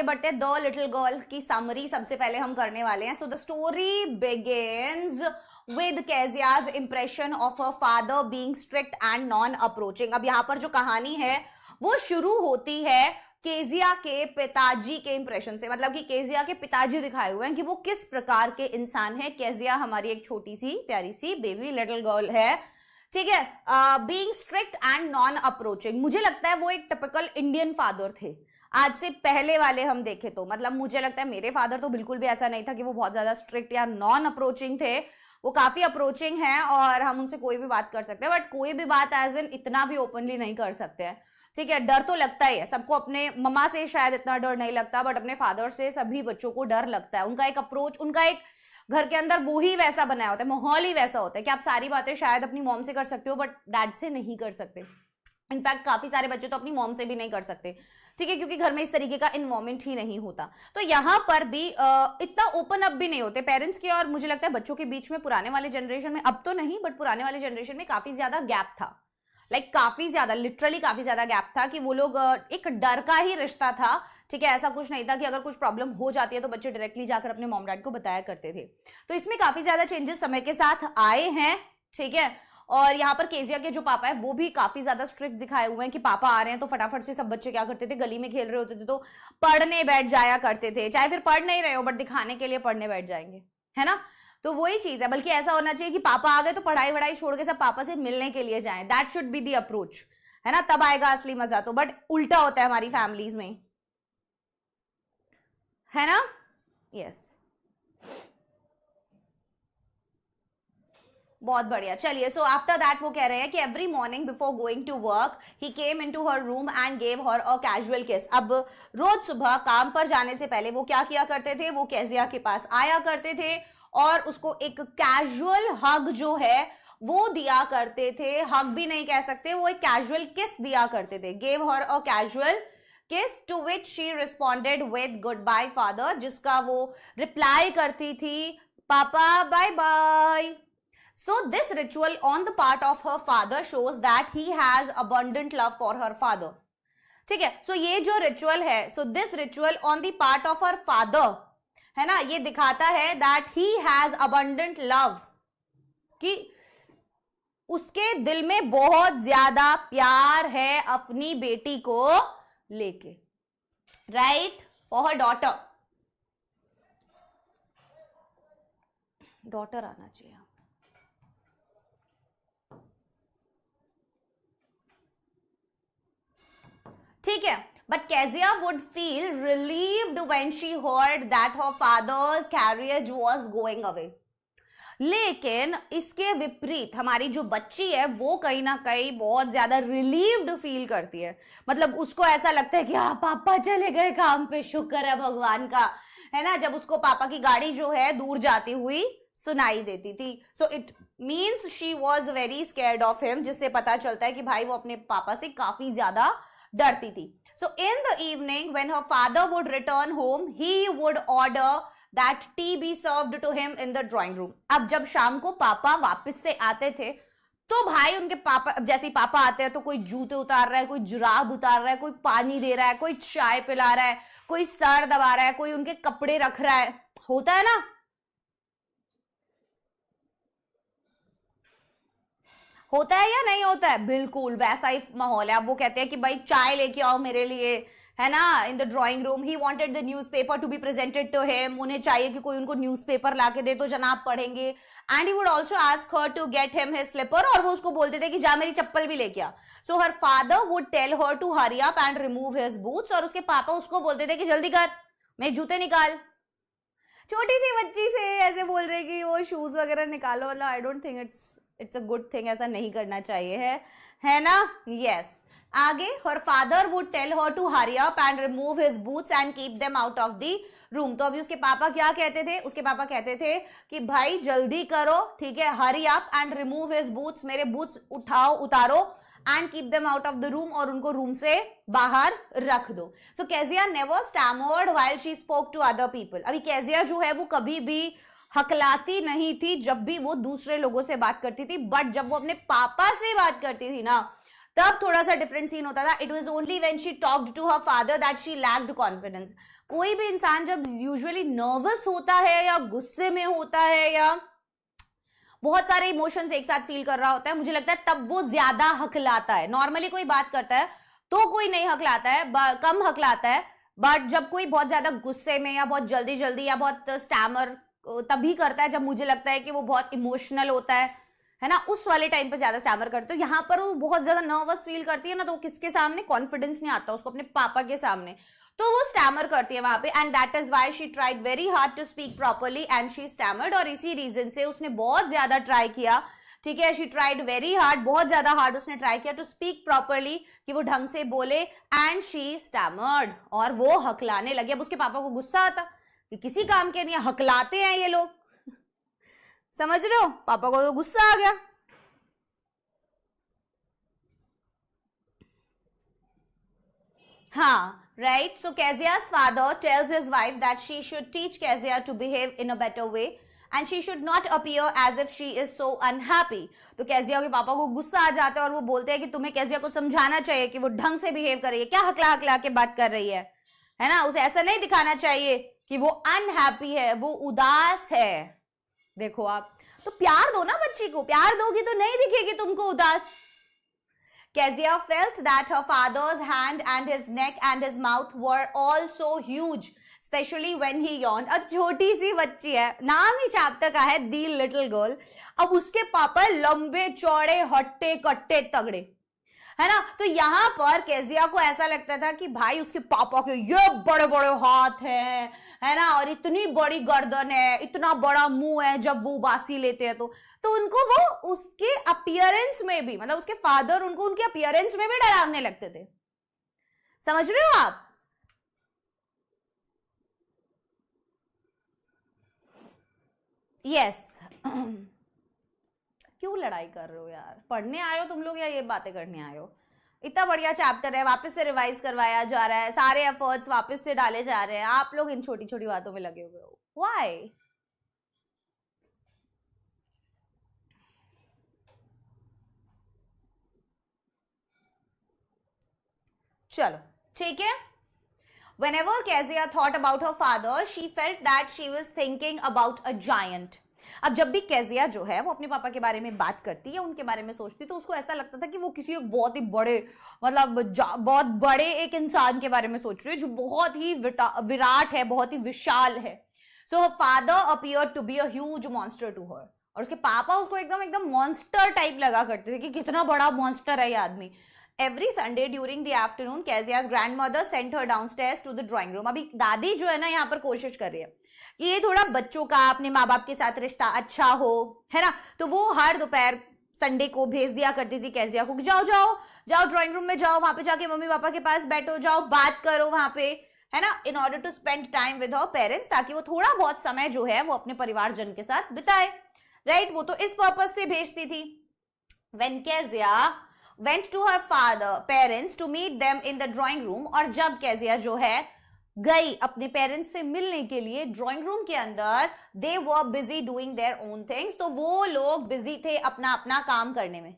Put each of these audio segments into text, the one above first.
बढ़ते the little girl की summary सबसे पहले हम करने वाले हैं. So the story begins with Kezia's impression of her father being strict and non-approaching. अब यहाँ पर जो कहानी है वो शुरू होती है केजिया के पिताजी के इंप्रेशन से. मतलब कि केजिया के पिताजी दिखाए हुए हैं कि वो किस प्रकार के इंसान है. केजिया हमारी एक छोटी सी प्यारी सी बेबी लिटिल गर्ल है, ठीक है. Being strict and non approaching, मुझे लगता है वो एक टिपिकल इंडियन फादर थे आज से पहले वाले हम देखे तो. मतलब मुझे लगता है मेरे फादर तो बिल्कुल भी ऐसा नहीं था कि वो बहुत ज्यादा स्ट्रिक्ट या नॉन अप्रोचिंग थे. वो काफी अप्रोचिंग है और हम उनसे कोई भी बात कर सकते हैं, बट कोई भी बात एज इन इतना भी ओपनली नहीं कर सकते हैं, ठीक है. डर तो लगता ही है सबको. अपने मम्मा से शायद इतना डर नहीं लगता, बट अपने फादर से सभी बच्चों को डर लगता है. उनका एक अप्रोच, उनका एक घर के अंदर वो ही वैसा बनाया होता है, माहौल ही वैसा होता है कि आप सारी बातें शायद अपनी मॉम से कर सकते हो बट डैड से नहीं कर सकते. इनफैक्ट काफी सारे बच्चे तो अपनी मॉम से भी नहीं कर सकते, ठीक है, क्योंकि घर में इस तरीके का इन्वायरमेंट ही नहीं होता. तो यहाँ पर भी इतना ओपन अप भी नहीं होते पेरेंट्स के और मुझे लगता है बच्चों के बीच में. पुराने वाले जनरेशन में, अब तो नहीं, बट पुराने वाले जनरेशन में काफी ज्यादा गैप था. लाइक काफी ज्यादा, लिटरली काफी ज्यादा गैप था कि वो लोग एक डर का ही रिश्ता था, ठीक है. ऐसा कुछ नहीं था कि अगर कुछ प्रॉब्लम हो जाती है तो बच्चे डायरेक्टली जाकर अपने मॉम डैड को बताया करते थे. तो इसमें काफी ज्यादा चेंजेस समय के साथ आए हैं, ठीक है. और यहाँ पर केजिया के जो पापा है वो भी काफी ज्यादा स्ट्रिक्ट दिखाए हुए हैं कि पापा आ रहे हैं तो फटाफट से सब बच्चे क्या करते थे, गली में खेल रहे होते थे तो पढ़ने बैठ जाया करते थे. चाहे फिर पढ़ नहीं रहे हो बट दिखाने के लिए पढ़ने बैठ जाएंगे, है ना. तो वही चीज है. बल्कि ऐसा होना चाहिए कि पापा आ गए तो पढ़ाई वढ़ाई छोड़ के सब पापा से मिलने के लिए जाएं. That should be the approach, है ना. तब आएगा असली मजा. तो बट उल्टा होता है हमारी फैमिलीज में, है ना. यस, बहुत बढ़िया. चलिए, सो आफ्टर दैट वो कह रहे हैं कि every morning before going to work he came into her room and gave her a casual kiss. अब रोज सुबह काम पर जाने से पहले वो क्या किया करते थे, वो केजिया के पास आया करते थे और उसको एक कैजुअल हग जो है वो दिया करते थे. हग भी नहीं कह सकते, वो एक कैजुअल किस दिया करते थे. Gave her a casual kiss to which she responded with goodbye father, जिसका वो रिप्लाई करती थी पापा bye bye. So this ritual on the part of her father shows that he has abundant love for her father. ठीक है. So ये जो ritual है, so this ritual on the part of her father, है ना, ये दिखाता है that he has abundant love, कि उसके दिल में बहुत ज्यादा प्यार है अपनी बेटी को लेके, right, for her daughter. Daughter आना चाहिए. ठीक है. But Kezia would feel relieved when she heard that her father's carriage was going away. लेकिन इसके विपरीत हमारी जो बच्ची है वो कहीं ना कहीं बहुत ज्यादा रिलीव्ड फील करती है. मतलब उसको ऐसा लगता है कि हाँ पापा चले गए काम पे, शुक्र है भगवान का, है ना. जब उसको पापा की गाड़ी जो है दूर जाती हुई सुनाई देती थी. So it means she was very scared of him, जिससे पता चलता है कि भाई वो अपने पापा से काफी ज्यादा डरती थी. So in the evening when her father would return home, he would order that tea be served to him in the drawing room. अब जब शाम को पापा वापस से आते थे तो भाई उनके पापा, जैसे ही पापा आते हैं तो कोई जूते उतार रहा है, कोई जुराब उतार रहा है, कोई पानी दे रहा है, कोई चाय पिला रहा है, कोई सर दबा रहा है, कोई उनके कपड़े रख रहा है. होता है ना, होता है या नहीं होता है. बिल्कुल वैसा ही माहौल है. अब वो कहते हैं कि भाई चाय लेके आओ मेरे लिए, है ना, in the drawing room. He wanted the newspaper to be presented to him. उन्हें चाहिए कि कोई उनको न्यूज़पेपर लाके दे तो जनाब पढ़ेंगे. And he would also ask her to get him his slipper, और वो उसको बोलते थे कि जा मेरी चप्पल भी लेके आ. So her father would tell her to hurry up and remove his boots, और उसके पापा उसको बोलते थे कि जल्दी कर, मेरे जूते निकाल. छोटी सी बच्ची से ऐसे बोल रहे कि वो शूज वगैरह निकालो. मतलब I don't think it's a good thing. ऐसा नहीं करना चाहिए, है ना. यस. आगे, her father would tell her to hurry up and remove his boots and keep them out of the room. तो अभी उसके पापा क्या कहते थे, उसके पापा कहते थे कि भाई जल्दी करो, ठीक है, hurry up and remove his boots, मेरे बूट्स उठाओ, उतारो, and keep them out of the room, और उनको रूम से बाहर रख दो. So Kezia never stammered while she spoke to other people. अभी केजिया जो है वो कभी भी हकलाती नहीं थी जब भी वो दूसरे लोगों से बात करती थी, बट जब वो अपने पापा से बात करती थी ना तब थोड़ा सा डिफरेंट सीन होता था. It was only when she talked to her father that she lacked confidence. कोई भी इंसान जब यूजुअली नर्वस होता है या गुस्से में होता है या बहुत सारे इमोशंस एक साथ फील कर रहा होता है, मुझे लगता है तब वो ज्यादा हकलाता है. नॉर्मली कोई बात करता है तो कोई नहीं हकलाता है, कम हकलाता है, बट जब कोई बहुत ज्यादा गुस्से में या बहुत जल्दी जल्दी या बहुत स्टैमर तभी करता है जब मुझे लगता है कि वो बहुत इमोशनल होता है ना, उस वाले टाइम पे ज्यादा स्टैमर करते हो. यहाँ पर वो बहुत ज्यादा नर्वस फील करती है ना, तो किसके सामने कॉन्फिडेंस नहीं आता उसको, अपने पापा के सामने, तो वो स्टैमर करती है वहां पे. And that is why she tried very hard to speak properly and she stammered. और इसी रीजन से उसने बहुत ज्यादा ट्राई किया, ठीक है, शी ट्राइड वेरी हार्ड, बहुत ज्यादा हार्ड उसने ट्राई किया टू स्पीक प्रॉपरली, कि वो ढंग से बोले. एंड शी स्टैमर्ड, और वो हकलाने लगी. अब उसके पापा को गुस्सा आता कि किसी काम के नहीं, हकलाते हैं ये लोग. समझ रहे हो, पापा को तो गुस्सा आ गया. हाँ, right. So Kezia's father tells his wife that she should teach Kezia to behave in a better way and she should not appear as if she is so unhappy. तो केजिया के पापा को गुस्सा आ जाता है और वो बोलते हैं कि तुम्हें केजिया को समझाना चाहिए कि वो ढंग से बिहेव करे, क्या हकला हकला के बात कर रही है ना, उसे ऐसा नहीं दिखाना चाहिए कि वो अनहैप्पी है, वो उदास है. देखो आप, तो प्यार दो ना बच्ची को, प्यार दोगी तो नहीं दिखेगी तुमको उदास. Kezia felt that her father's hand and his neck and his mouth were all so huge, especially when he yawned. अब छोटी सी बच्ची है, नाम ही चैप्टर का है दी लिटिल गर्ल. अब उसके पापा लंबे चौड़े हट्टे कट्टे तगड़े, है ना, तो यहाँ पर केजिया को ऐसा लगता था कि भाई उसके पापा के ये बड़े बड़े हाथ हैं, है ना, और इतनी बड़ी गर्दन है, इतना बड़ा मुंह है जब वो बासी लेते हैं तो उनको वो उसके अपीयरेंस में भी, मतलब उसके फादर उनको उनके अपीयरेंस में भी डरावने लगते थे. समझ रहे हो आप? यस. क्यों लड़ाई कर रहे हो यार, पढ़ने आए हो तुम लोग या ये बातें करने आए हो? इतना बढ़िया चैप्टर है, वापस से रिवाइज करवाया जा रहा है, सारे एफर्ट्स वापस से डाले जा रहे हैं, आप लोग इन छोटी छोटी बातों में लगे हुए हो. व्हाई? चलो ठीक है. Whenever Kezia thought about her father, she felt that she was thinking about a giant. अब जब भी केजिया जो है वो अपने पापा के बारे में बात करती है, उनके बारे में सोचती, तो उसको ऐसा लगता था कि वो किसी एक बहुत ही बड़े, मतलब बहुत बड़े एक इंसान के बारे में सोच रही है जो बहुत ही विराट है, बहुत ही विशाल है. सो her father appeared to be a huge monster to her. और उसके पापा उसको एकदम मॉन्स्टर टाइप लगा करते थे कि कितना बड़ा मॉन्स्टर है ये आदमी. Every Sunday during the afternoon, Kezia's grandmother sent her downstairs to the drawing room. अभी दादी जो है ना यहाँ पर कोशिश कर रही है कि ये थोड़ा बच्चों का अपने माँ बाप के साथ रिश्ता अच्छा हो, है ना, तो वो हर दोपहर संडे को भेज दिया करती थी केजिया को, जाओ जाओ जाओ ड्राइंग रूम में जाओ, वहां पे जाके मम्मी पापा के पास बैठो, जाओ बात करो वहां पे, है ना, in order to spend time with her parents, ताकि वो थोड़ा बहुत समय जो है वो अपने परिवारजन के साथ बिताए. राइट, वो तो इस पर्पज से भेजती थी. When Kezia went to her parents to meet them in the drawing room, और जब केजिया जो है गई अपने पेरेंट्स से मिलने के लिए ड्राइंग रूम के अंदर, they were busy doing their own things, तो वो लोग बिजी थे अपना अपना काम करने में.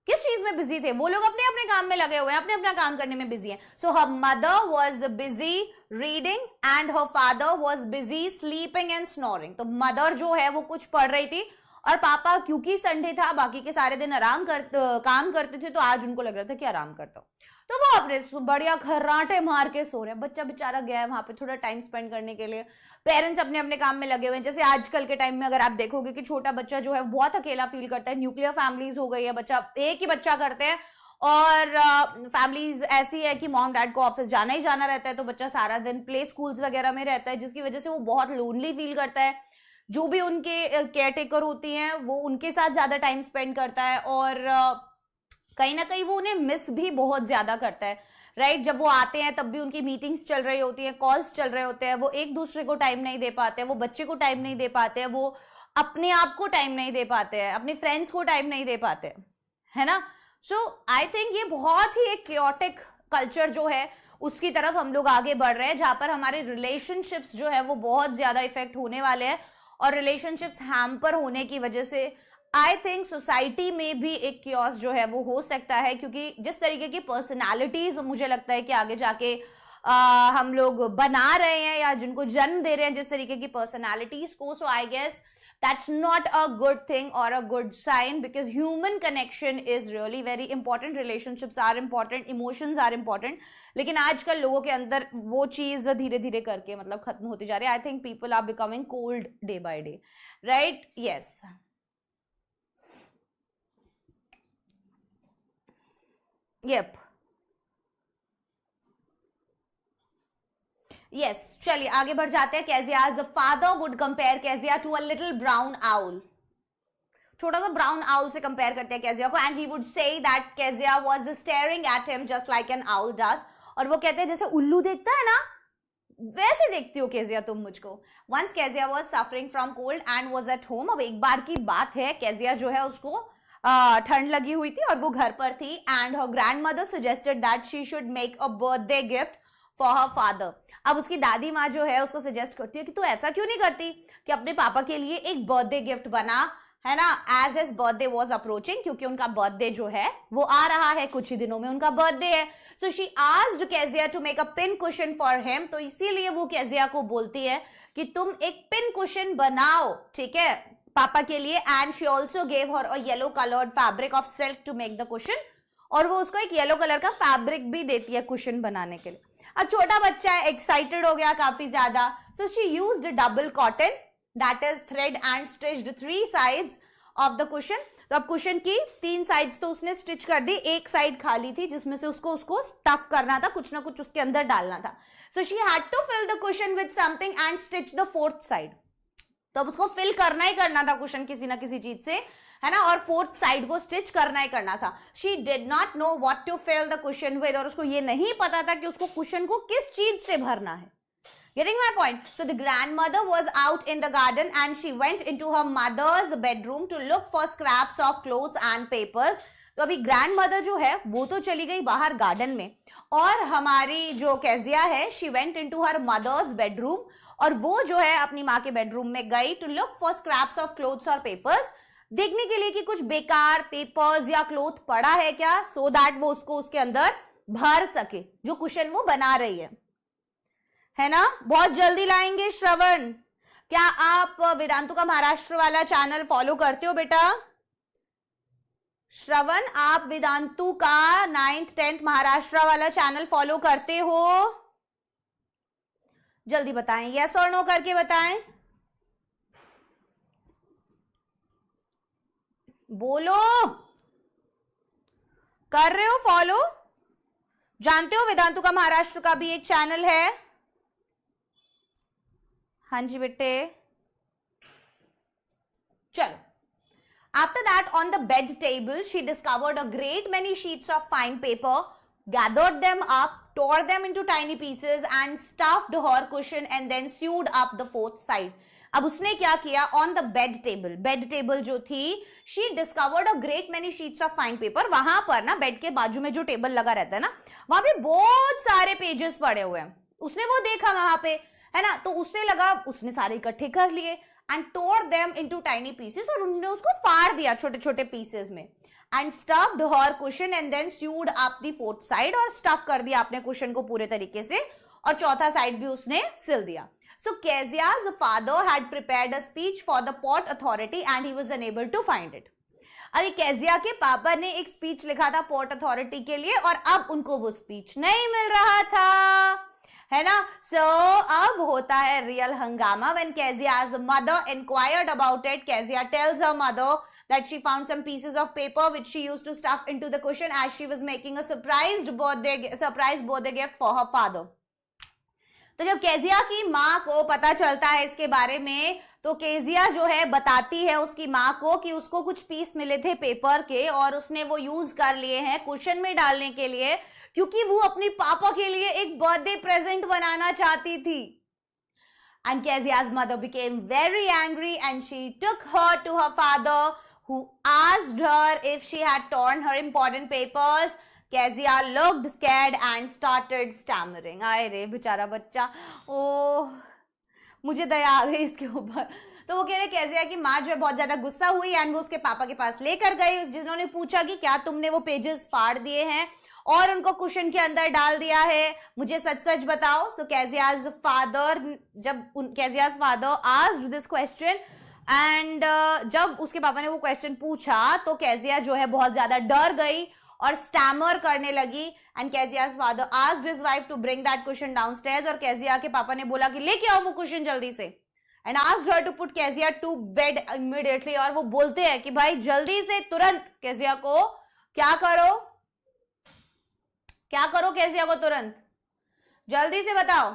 किस चीज में बिजी थे? वो लोग अपने अपने काम में लगे हुए हैं, अपने अपना काम करने में बिजी हैं. So her mother was busy reading and her father was busy sleeping and snoring. तो मदर जो है वो कुछ पढ़ रही थी और पापा, क्योंकि संडे था, बाकी के सारे दिन काम करते थे, तो आज उनको लग रहा था कि आराम करता हूं, तो वो अपने बढ़िया खर्राटे मार के सो रहे हैं. बच्चा बेचारा गया है वहां पे थोड़ा टाइम स्पेंड करने के लिए, पेरेंट्स अपने अपने काम में लगे हुए हैं. जैसे आजकल के टाइम में अगर आप देखोगे कि छोटा बच्चा जो है बहुत अकेला फील करता है, न्यूक्लियर फैमिलीज हो गई है, बच्चा एक ही बच्चा करते हैं, और फैमिलीज ऐसी है कि मॉम डैड को ऑफिस जाना ही जाना रहता है, तो बच्चा सारा दिन प्ले स्कूल्स वगैरह में रहता है, जिसकी वजह से वो बहुत लोनली फील करता है. जो भी उनके केयर टेकर होती हैं वो उनके साथ ज्यादा टाइम स्पेंड करता है, और कहीं ना कहीं वो उन्हें मिस भी बहुत ज्यादा करता है. राइट, जब वो आते हैं तब भी उनकी मीटिंग्स चल रही होती हैं, कॉल्स चल रहे होते हैं, वो एक दूसरे को टाइम नहीं दे पाते हैं, वो बच्चे को टाइम नहीं दे पाते हैं, वो अपने आप को टाइम नहीं दे पाते हैं, अपने फ्रेंड्स को टाइम नहीं दे पाते हैं, है ना. सो आई थिंक ये बहुत ही एक क्योटिक कल्चर जो है उसकी तरफ हम लोग आगे बढ़ रहे हैं, जहां पर हमारे रिलेशनशिप्स जो है वो बहुत ज्यादा इफेक्ट होने वाले हैं, और रिलेशनशिप्स हैम्पर होने की वजह से आई थिंक सोसाइटी में भी एक क्योस जो है वो हो सकता है, क्योंकि जिस तरीके की पर्सनालिटीज मुझे लगता है कि आगे जाके हम लोग बना रहे हैं या जिनको जन्म दे रहे हैं जिस तरीके की पर्सनालिटीज को, so I guess that's not a good thing or a good sign, because human connection is really very important, relationships are important, emotions are important, लेकिन आजकल लोगों के अंदर वो चीज धीरे धीरे करके मतलब खत्म होती जा रही है. I think people are becoming cold day by day, right? Yes, yep. Yes, चलिए आगे बढ़ जाते हैं. Kezia's father would compare Kezia to a little brown owl. छोटा सा ब्राउन आउल से कंपेयर करते हैं केजिया को, and he would say that Kezia was staring at him just like an owl does. और वो कहते हैं जैसे उल्लू देखता है ना, वैसे देखती हो केजिया तुम मुझको. Once Kezia was suffering from cold and was at home. अब एक बार की बात है, केजिया जो है उसको ठंड लगी हुई थी और वो घर पर थी, and her grandmother suggested that she should make a birthday gift for her father. अब उसकी दादी माँ जो है उसको सजेस्ट करती है कि तू ऐसा क्यों नहीं करती कि अपने पापा के लिए एक बर्थडे गिफ्ट बना, है ना, as his birthday was approaching, क्योंकि उनका बर्थडे जो है वो आ रहा है, कुछ ही दिनों में उनका बर्थडे है. So she asked Kezia to make a pin cushion for him. तो इसीलिए वो केजिया को बोलती है कि तुम एक पिन कुशन बनाओ, ठीक है, पापा के लिए. And she also gave her a yellow coloured fabric of silk to make the cushion. और वो उसको एक येलो कलर का फैब्रिक भी देती है कुशन बनाने के लिए. अब छोटा बच्चा है, एक्साइटेड हो गया काफी ज्यादा. So she used double cotton, that is thread, and stitched 3 sides of the cushion. तो अब कुशन की 3 sides तो उसने स्टिच कर दी, एक साइड खाली थी जिसमें से उसको स्टफ करना था, कुछ ना कुछ उसके अंदर डालना था. So she had to fill the cushion with something and stitch the 4th side. तो अब उसको फिल करना ही करना था कुशन किसी ना किसी चीज से, है ना, और 4th साइड को स्टिच करना ही करना था. She did not know what to fill the cushion with. और उसको ये नहीं पता था कि उसको कुशन को किस चीज से भरना है. Getting my point? So the grandmother was out in the garden and she went into her mother's bedroom to look for scraps of clothes and papers. तो अभी ग्रैंडमदर जो है वो तो चली गई बाहर गार्डन में, और हमारी जो केजिया है she went into her mother's bedroom, और वो जो है अपनी माँ के बेडरूम में गई to look for scraps of clothes or papers, देखने के लिए कि कुछ बेकार पेपर्स या क्लोथ पड़ा है क्या, सो दैट वो उसको उसके अंदर भर सके जो कुशन वो बना रही है ना. बहुत जल्दी लाएंगे. श्रवण, क्या आप वेदांतु का महाराष्ट्र वाला चैनल फॉलो करते हो बेटा? श्रवण, आप वेदांतु का 9th 10th महाराष्ट्र वाला चैनल फॉलो करते हो? जल्दी बताएं, यस और नो करके बताएं. बोलो, कर रहे हो फॉलो? जानते हो वेदांतु का महाराष्ट्र का भी एक चैनल है. हाँ जी बेटे, चलो. After that, on the bed table, she discovered a great many sheets of fine paper, gathered them up, tore them into tiny pieces, and stuffed her cushion and then sewed up the 4th side. अब उसने क्या किया? On the bed table जो थी, she discovered a great many sheets of fine paper. वहां पर ना bed के बाजू में जो टेबल लगा रहता है ना, वहां पे बहुत सारे पेजेस पड़े हुए हैं. उसने वो देखा वहां पे, है ना, तो उससे लगा, उसने सारे इकट्ठे कर लिए and tore them into tiny pieces, और उन्होंने उसको फाड़ दिया छोटे छोटे पीसेस में. And stuffed her cushion and then sewed up the 4th side, और स्टफ कर दिया अपने कुशन को पूरे तरीके से, और चौथा साइड भी उसने सिल दिया. So Kezia's father had prepared a speech for the port authority and he was unable to find it. अभी केजिया के पापा ने एक स्पीच लिखा था पोर्ट अथॉरिटी के लिए, और अब उनको वो स्पीच नहीं मिल रहा था, है ना. सो अब होता है रियल हंगामा. When Kezia's mother inquired about it, Kezia tells her mother that she found some pieces of paper which she used to stuff into the cushion as she was making a surprise birthday gift for her father. तो जब Kezia की माँ को पता चलता है इसके बारे में, तो केजिया जो है बताती है उसकी माँ को कि उसको कुछ पीस मिले थे पेपर के, और उसने वो यूज कर लिए हैं कुशन में डालने के लिए, क्योंकि वो अपनी पापा के लिए एक बर्थडे प्रेजेंट बनाना चाहती थी. And Kezia's mother became very angry and she took her to her father, who asked her if she had torn her important papers. Kezia looked scared and started stammering. आए रे बेचारा बच्चा, ओ मुझे दया आ गई इसके ऊपर। तो वो कह रहे केजिया की माँ जो है बहुत ज्यादा गुस्सा हुई एंड वो उसके पापा के पास लेकर गई, जिन्होंने पूछा कि क्या तुमने वो पेजेस फाड़ दिए हैं और उनको कुशन के अंदर डाल दिया है, मुझे सच सच बताओ। सो केजियाज फादर, जब Keziah's father asked this question and जब उसके पापा ने वो क्वेश्चन पूछा तो केजिया जो है बहुत ज्यादा डर गई और स्टैमर करने लगी and Kezia's father asked his wife to bring that cushion downstairs, और केजिया के पापा ने बोला कि लेके आओ वो कुशन जल्दी से, and asked her to put Kezia to bed immediately. और वो बोलते हैं कि भाई जल्दी से तुरंत केजिया को क्या करो, क्या करो केजिया को तुरंत, जल्दी से बताओ,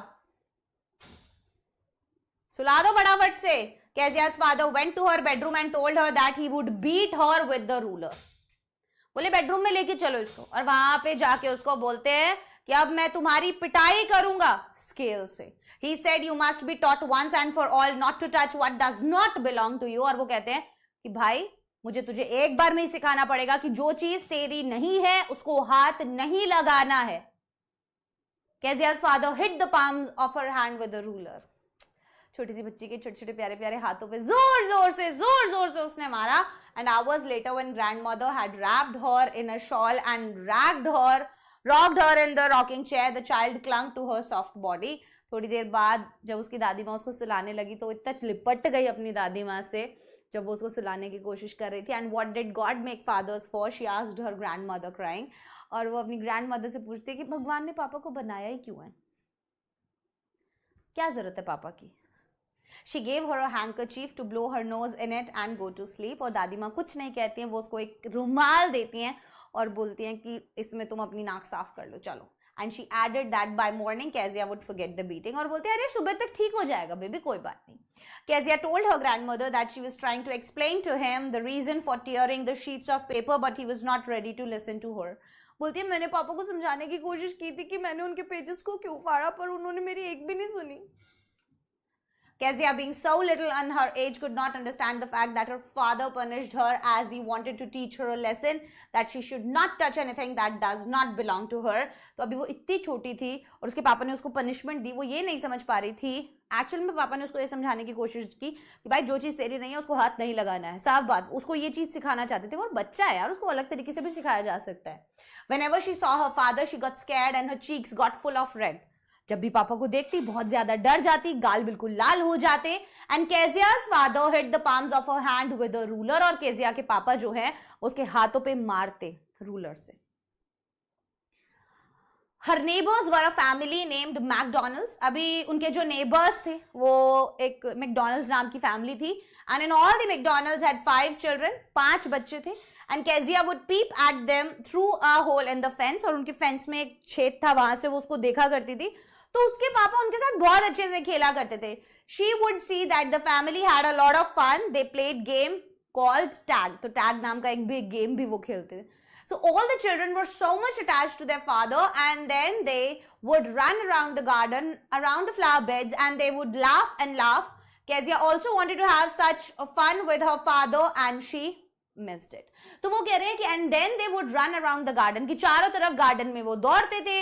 सुला दो फटाफट से। केजिया's father went to her bedroom and told her that he would beat her with the ruler. बोले बेडरूम में लेके चलो इसको, और वहां पे जाके उसको बोलते हैं कि अब मैं तुम्हारी पिटाई करूंगा स्केल से। He said you must be taught once and for all not to touch what does not belong to you. और वो कहते हैं कि भाई मुझे तुझे एक बार में ही सिखाना पड़ेगा कि जो चीज तेरी नहीं है उसको हाथ नहीं लगाना है। Kezia's father hit the palms of her hand with a ruler. छोटी सी बच्ची के छोटे छोटे प्यारे प्यारे हाथों पे जोर जोर से उसने मारा। And hours later when grandmother had wrapped her in a shawl and rocked her in the rocking chair, the child clung to her soft body. थोड़ी देर बाद जब उसकी दादी माँ उसको सुलाने लगी तो इतना लिपट गई अपनी दादी माँ से जब वो उसको सुलाने की कोशिश कर रही थी। And what did God make fathers for, she asked her grandmother crying. और वो अपनी ग्रैंडमदर से पूछती है कि भगवान ने पापा को बनाया ही क्यों है, क्या जरूरत है पापा की। She gave her a handkerchief to blow her nose in it and go to sleep. और दादी माँ कुछ नहीं कहती हैं, वो उसको एक रुमाल देती हैं और बोलती हैं कि इसमें तुम अपनी नाक साफ कर लो, चलो। And she added that by morning Kezia would forget the beating. और बोलते हैं अरे सुबह तक ठीक हो जाएगा बेबी, कोई बात नहीं। Kezia told her grandmother that she was trying to explain to him the reason for tearing the sheets of paper, but he was not ready to listen to her. बोलती है मैंने पापा को समझाने की कोशिश की थी कि मैंने उनके पेजेस को क्यों फाड़ा, पर उन्होंने मेरी एक भी नहीं सुनी। Kezia, being so little on her age, could not understand the fact that her father punished her as he wanted to teach her a lesson that she should not touch anything that does not belong to her. तो अभी वो इतनी छोटी थी और उसके पापा ने उसको पनिशमेंट दी, वो ये नहीं समझ पा रही थी। एक्चुअल में पापा ने उसको ये समझाने की कोशिश की कि भाई जो चीज़ तेरी नहीं है उसको हाथ नहीं लगाना है, साफ बात। उसको ये चीज़ सिखाना चाहते थे, वो बच्चा है यार, उसको अलग तरीके से भी सिखाया जा सकता है। Whenever she saw her father, she got scared and her cheeks got full of red. जब भी पापा को देखती बहुत ज्यादा डर जाती, गाल बिल्कुल लाल हो जाते। And Kezia's father hit the palms of her hand with a ruler, और केजिया के पापा जो है उसके हाथों पे मारते रूलर से। Her neighbors were a family named McDonald's. अभी उनके जो नेबर्स थे वो एक मैकडोनल्ड्स नाम की फैमिली थी। And in all the McDonald's had 5 children, 5 बच्चे थे। And Kezia would peep at them through a hole in the fence, और उनके फेंस में एक छेद था, वहां से वो उसको देखा करती थी। तो उसके पापा उनके साथ बहुत अच्छे से खेला करते थे। She would see that the family had a lot of fun. They played game called tag. तो tag नाम का एक भी गेम भी वो खेलते थे। So all the children were so much attached to their father, and then they would run around the garden, around the flower beds, and they would laugh and laugh. Kezia also wanted to have such fun with her father, and she missed it. तो वो कह रहे हैं कि and then they would run around the garden, कि चारों तरफ garden में वो दौड़ते थे,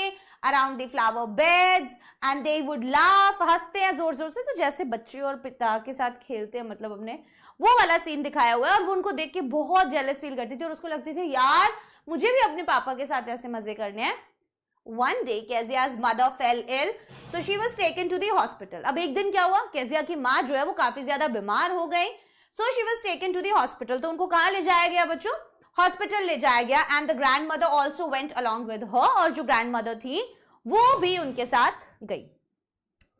around the flower beds, and they would laugh, हंसते हैं जोर जोर से। तो जैसे बच्चे और पिता के साथ खेलते हैं, मतलब अपने वो वाला सीन दिखाया हुआ है। और वो उनको देख के बहुत जेलस फील करती थी और उसको लगती थी यार मुझे भी अपने पापा के साथ ऐसे मजे करने हैं। One day Kezia's mother fell ill, so she was taken to the hospital. अब एक दिन क्या हुआ, केजिया की माँ जो है वो काफी ज्यादा बीमार हो गई। So she was taken to the hospital. तो उनको कहाँ ले जाया गया बच्चों, हॉस्पिटल ले जाया गया। And the grand mother also went along with her, और जो ग्रैंड मदर थी वो भी उनके साथ गई।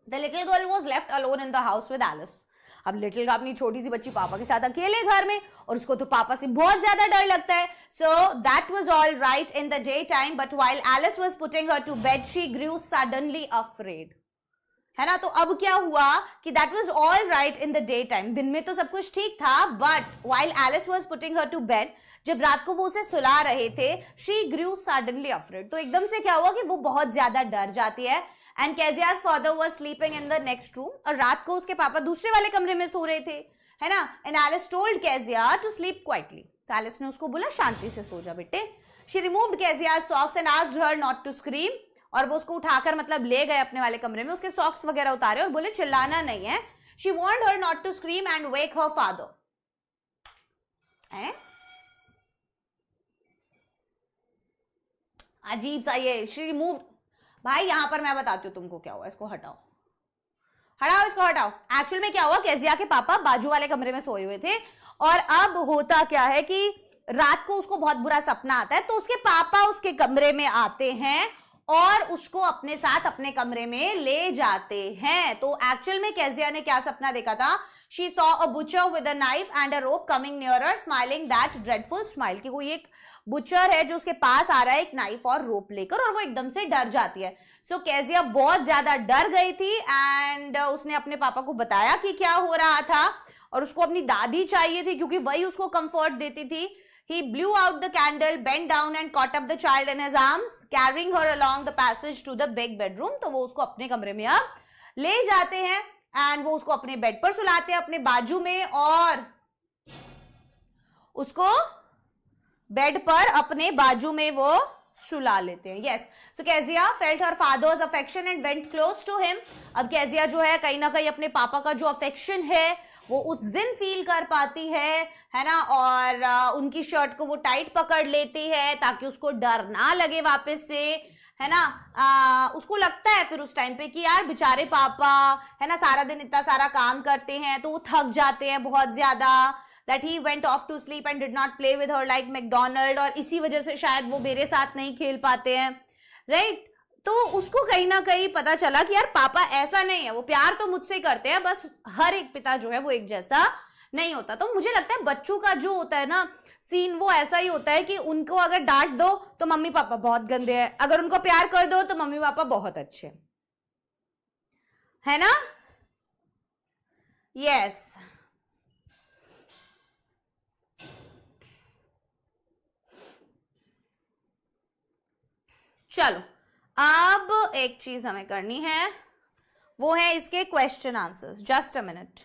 The little girl was left alone in the house with Alice. अब लिटिल अपनी छोटी सी बच्ची पापा के साथ अकेले घर में, और उसको तो पापा से बहुत ज्यादा डर लगता है। So that was all right in the day time, but while Alice was putting her to bed she grew suddenly afraid. है ना, तो अब क्या हुआ कि that was all right in the day time, दिन में तो सब कुछ ठीक था, but while Alice was putting her to bed, जब रात को वो उसे सुला रहे थे, शी ग्रू सडनली अफ्रेड। तो एकदम से क्या हुआ कि वो बहुत ज्यादा डर जाती है। And Kezia's father was sleeping in the next room, और रात को उसके पापा दूसरे वाले कमरे में सो रहे थे, है ना। And Alice told Kezia to sleep quietly, तो एलिस ने उसको बोला शांति से सो जा बेटे। She removed Kezia's socks and asked her not to scream, और वो उसको उठाकर मतलब ले गए अपने वाले कमरे में, उसके सॉक्स वगैरह उतारे और बोले चिल्लाना नहीं है। She warned her not to scream and wake her father. अजीब सा ये she moved. भाई यहां पर मैं बताती हूँ तुमको क्या हुआ, इसको हटाओ हटाओ इसको हटाओ. एक्चुअल में क्या हुआ, केजिया के पापा बाजू वाले कमरे में सोए हुए थे और अब होता क्या है कि रात को उसको बहुत बुरा सपना आता है, तो उसके पापा उसके कमरे में आते हैं और उसको अपने साथ अपने कमरे में ले जाते हैं. तो एक्चुअल में केजिया ने क्या सपना देखा था, she saw a butcher with a knife and a rope coming nearer smiling that dreadful smile, कि कोई एक बुचर है जो उसके पास आ रहा है एक नाइफ और रोप लेकर, और वो एकदम से डर जाती है. सो केजिया बहुत ज्यादा डर गई थी एंड उसने अपने पापा को बताया कि क्या हो रहा था, और उसको अपनी दादी चाहिए थी क्योंकि वही उसको कंफर्ट देती थी. He blew out the candle, bent down and caught up the child in his arms, carrying her along the passage to the big bedroom. तो वो उसको अपने कमरे में अब ले जाते हैं एंड वो उसको अपने बेड पर सुलाते हैं अपने बाजू में, और उसको बेड पर अपने बाजू में वो सुला लेते हैं. Yes, so Kezia felt her father's affection and went close to him. अब केजिया जो है कहीं ना कहीं अपने पापा का जो अफेक्शन है वो उस दिन फील कर पाती है ना, और उनकी शर्ट को वो टाइट पकड़ लेती है ताकि उसको डर ना लगे वापस से, है ना. उसको लगता है फिर उस टाइम पे कि यार बेचारे पापा है ना सारा दिन इतना सारा काम करते हैं तो वो थक जाते हैं बहुत ज्यादा, that he went off to sleep and did not play with her like McDonald, और इसी वजह से शायद वो मेरे साथ नहीं खेल पाते हैं, राइट. तो उसको कहीं ना कहीं पता चला कि यार पापा ऐसा नहीं है, वो प्यार तो मुझसे करते हैं, बस हर एक पिता जो है वो एक जैसा नहीं होता. तो मुझे लगता है बच्चों का जो होता है ना सीन वो ऐसा ही होता है कि उनको अगर डांट दो तो मम्मी पापा बहुत गंदे हैं, अगर उनको प्यार कर दो तो मम्मी पापा बहुत अच्छे, है ना. यस, चलो अब एक चीज हमें करनी है, वो है इसके question answers. Just a minute.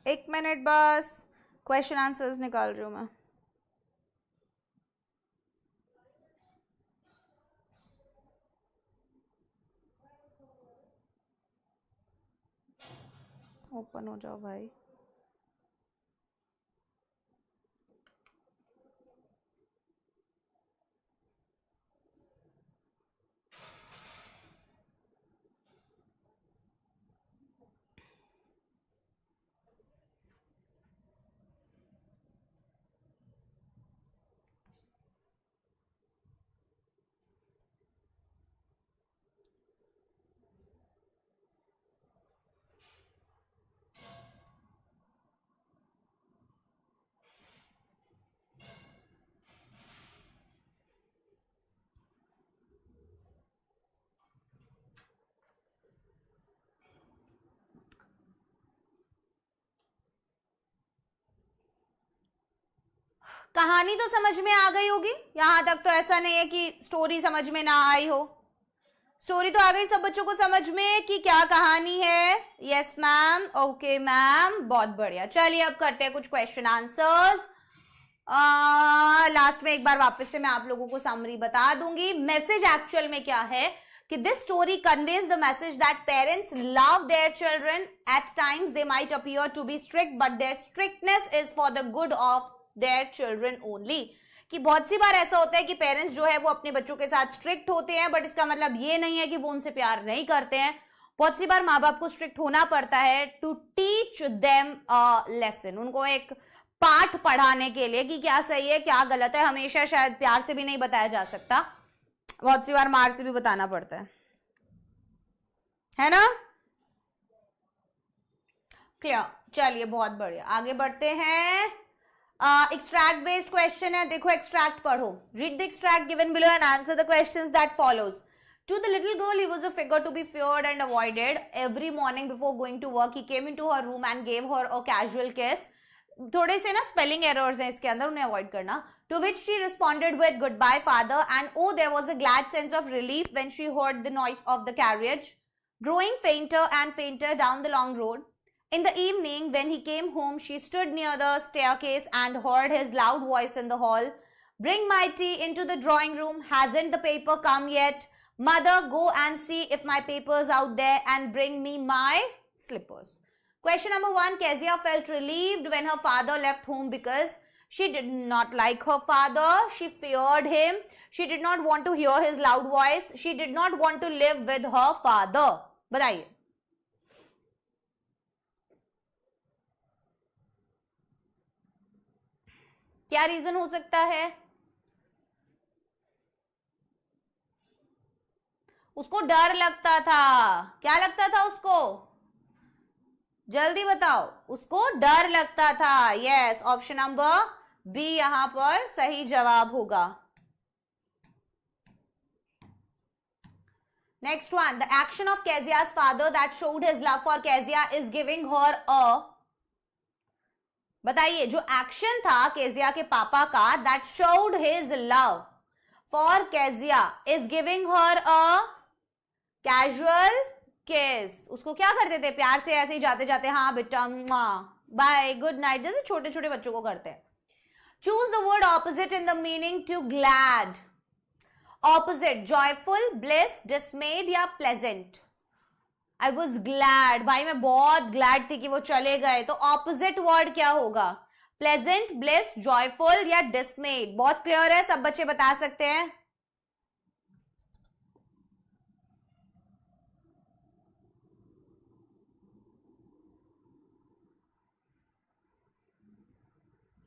एक मिनट बस, क्वेश्चन आंसर्स निकाल रही हूं मैं. ओपन हो जाओ भाई. कहानी तो समझ में आ गई होगी, यहां तक तो ऐसा नहीं है कि स्टोरी समझ में ना आई हो. स्टोरी तो आ गई सब बच्चों को समझ में कि क्या कहानी है. यस मैम, ओके मैम, बहुत बढ़िया. चलिए अब करते हैं कुछ क्वेश्चन आंसर्स. लास्ट में एक बार वापस से मैं आप लोगों को समरी बता दूंगी. मैसेज एक्चुअल में क्या है कि this story conveys the message that parents love their children. At times they might appear to be strict but their strictness is for the good of their children only. कि बहुत सी बार ऐसा होता है कि पेरेंट्स जो है वो अपने बच्चों के साथ स्ट्रिक्ट होते हैं, बट इसका मतलब ये नहीं है कि वो उनसे प्यार नहीं करते हैं. बहुत सी बार माँ बाप को स्ट्रिक्ट होना पड़ता है to teach them a lesson, उनको एक पाठ पढ़ाने के लिए कि क्या सही है क्या गलत है. हमेशा शायद प्यार से भी नहीं बताया जा सकता, बहुत सी बार मार से भी बताना पड़ता है ना. क्लियर. चलिए बहुत बढ़िया, आगे बढ़ते हैं. एक्सट्रैक्ट बेस्ड क्वेश्चन है. देखो एक्सट्रैक्ट पढ़ो. Read the extract given below and answer the questions that follows. To the little girl, he was a figure to be feared and avoided. Every morning before going to work, he came into her room and gave her a casual kiss. थोड़े से ना spelling errors हैं इसके अंदर, उन्हें avoid करना. To which she responded with goodbye father, and oh there was a glad sense of relief when she heard the noise of the carriage growing fainter and fainter down the long road. In the evening, when he came home, she stood near the staircase and heard his loud voice in the hall. Bring my tea into the drawing room. Hasn't the paper come yet? Mother, go and see if my paper's out there and bring me my slippers. Question number 1. Kezia felt relieved when her father left home because she did not like her father. She feared him. She did not want to hear his loud voice. She did not want to live with her father. बताइए. क्या reason हो सकता है? उसको डर लगता था. क्या लगता था उसको? जल्दी बताओ. उसको डर लगता था. यस, ऑप्शन नंबर बी यहां पर सही जवाब होगा. Next one, the action of Kezia's father that showed his love for Kezia is giving her a. बताइए, जो एक्शन था केजिया के पापा का that showed his love for Kezia is giving her a casual kiss. उसको क्या करते थे? प्यार से ऐसे ही जाते जाते, हाँ बेटा, बाय, गुड नाइट, जैसे छोटे छोटे बच्चों को करते हैं. Choose the word opposite in the meaning to glad. Opposite, joyful, bliss, dismayed या pleasant. I was glad. भाई मैं बहुत glad थी कि वो चले गए. तो opposite word क्या होगा? Pleasant, bliss, joyful या dismayed. बहुत clear है, सब बच्चे बता सकते हैं.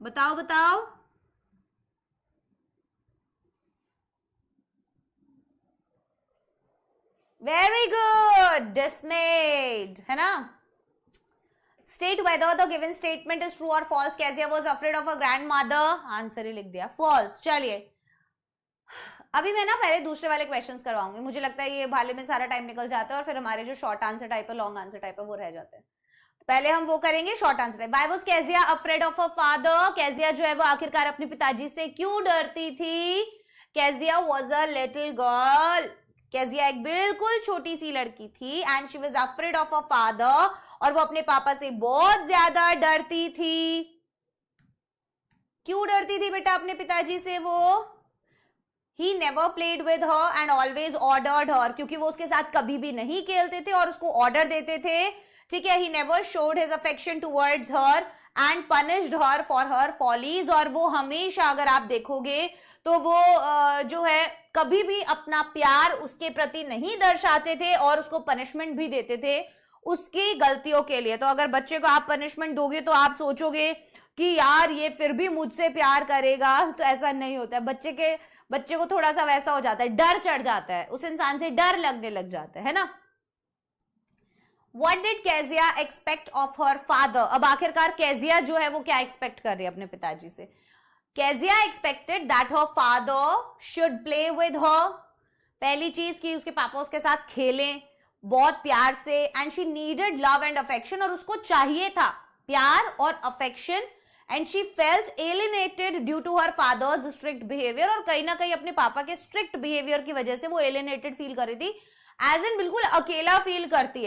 बताओ बताओ. Very good. Dismayed, है ना? State whether the given statement is true or false. Kezia was afraid of her grandmother. Answer ही लिख दिया. False. चलिए, अभी मैं ना पहले दूसरे वाले क्वेश्चंस करवाऊंगी. मुझे लगता है ये वाले में सारा टाइम निकल जाता है और फिर हमारे जो शॉर्ट आंसर टाइप है, लॉन्ग आंसर टाइप है, वो रह जाते हैं. पहले हम वो करेंगे short answer type. Why was Kezia afraid of her father? Kezia जो है वो आखिरकार अपने पिताजी से क्यों डरती थी? Kezia was a little girl. Kezia एक बिल्कुल छोटी सी लड़की थी and she was afraid of her father. और वो अपने पापा से बहुत ज्यादा डरती थी. क्यों डरती थी बेटा अपने पिताजी से वो? He never played with her and always ordered her. क्योंकि वो उसके साथ कभी भी नहीं खेलते थे और उसको ऑर्डर देते थे. ठीक है. He never showed his affection towards her and punished her for her follies. और वो हमेशा, अगर आप देखोगे तो वो जो है कभी भी अपना प्यार उसके प्रति नहीं दर्शाते थे और उसको पनिशमेंट भी देते थे उसकी गलतियों के लिए. तो अगर बच्चे को आप पनिशमेंट दोगे तो आप सोचोगे कि यार ये फिर भी मुझसे प्यार करेगा, तो ऐसा नहीं होता है. बच्चे को थोड़ा सा वैसा हो जाता है, डर चढ़ जाता है, उस इंसान से डर लगने लग जाता है ना. What did Kezia expect of her father? अब आखिरकार केजिया जो है वो क्या एक्सपेक्ट कर रही है अपने पिताजी से? Kezia expected that her father should play with her. पहली चीज की उसके पापा उसके साथ खेलें बहुत प्यार से. And she needed love and affection. और उसको चाहिए था प्यार और affection. And she felt alienated due to her father's strict behavior. और कहीं ना कहीं अपने पापा के strict behavior की वजह से वो alienated feel कर रही थी. As in बिल्कुल अकेला feel करती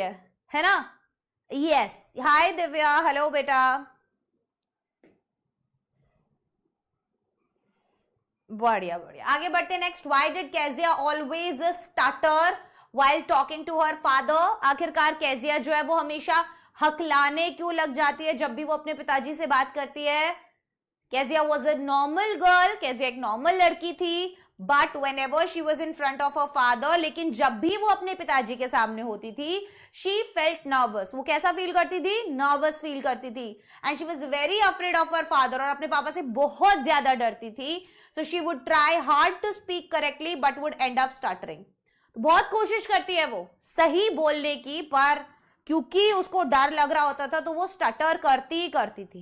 है ना? Yes. Hi दिव्या, hello बेटा. बढ़िया बढ़िया. आगे बढ़ते. Next. Why did Kezia always stutter while talking to her father? आखिरकार केजिया जो है वो हमेशा हकलाने क्यों लग जाती है जब भी वो अपने पिताजी से बात करती है? Kezia was a normal girl. Kezia एक नॉर्मल लड़की थी. But whenever she was in front of her father, लेकिन जब भी वो अपने पिताजी के सामने होती थी, she felt nervous. वो कैसा फील करती थी? Nervous फील करती थी. And she was very afraid of her father. और अपने पापा से बहुत ज्यादा डरती थी. So she would try hard to speak correctly, but would end up stuttering. बहुत कोशिश करती है वो सही बोलने की, पर क्योंकि उसको डर लग रहा होता था तो वो स्टटर करती ही करती थी.